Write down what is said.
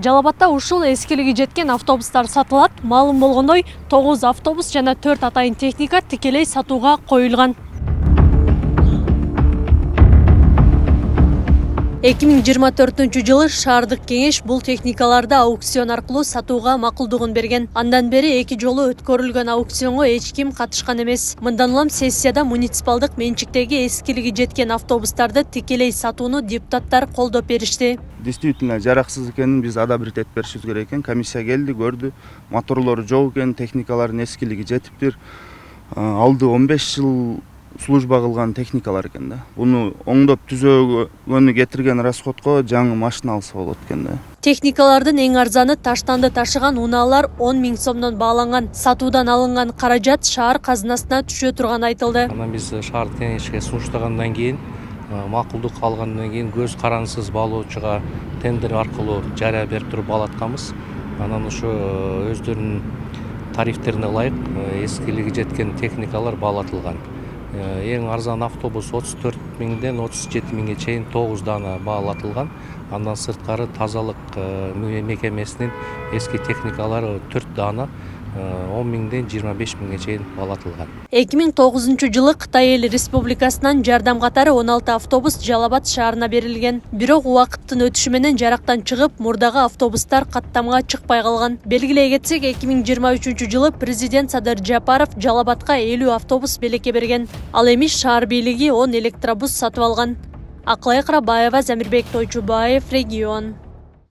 Жалал-Абадта ушул эскилиги жеткен автобустар сатылат. Маалым болгондой, 9 автобус жана 4 атайын техника тикелей сатууга коюлган. 2024 шаардык кеңеш бул техникаларды аукцион аркылуу сатууга макулдугун берген. Андан бери 2 жолу өткөрүлгөн аукционго эч ким катышкан эмес. Мындан улам сессияда муниципалдык менчиктеги эскилиги жеткен автобустарды тикелей сатууну депутаттар колдоп беришти. Действительно жараксыз экенин биз адабирт беришибиз керек экен. Комиссия келди, көрдү. Моторлору жок экен, техникалардын эскилиги жетиптир. Алды 15 жыл служба кылган техникалар экен да. Буну оңдоп түзөгөнү кетирген расходко жаңы машина алса болот экен да. Техникалардын эң арзаны таштанды ташыган унаалар 10 000 сомдон бааланган. Сатуудан алынган каражат шаар казынасына түшө турганы айтылды. Анан биз шаар кеңешке сунуштагандан кийин макулдук алгандан кийин көз карансыз баалоочуга тендер аркылуу жарыя берип туруп баалатканбыз. Анан ушу өздөрүнүн тарифтерине ылайык эскилиги жеткен техникалар баалатылган. Эң арзан автобус 34 000ден 37 000ге чейин 9 дана баалатылган. Андан сырткары тазалык мекемесинин эски техникалары 4 дана 10 000ден 25 000ге чейин баалатылган. 2009 Кытай Эл Республикасынан жардам катары 16 автобус Жалал-Абад шаарына берилген. Бирок убакыттын өтүшү менен жарактан чыгып, мурдагы автобустар каттамга чыкпай калган. Белгилей кетсек, 2023 президент Садыр Жапаров Жалал-Абадка 50 автобус белекке берген. Ал эми шаар бийлиги 10 электробус сатып алган. Акылай Карабаева, Замирбек Тойчубаев, Регион.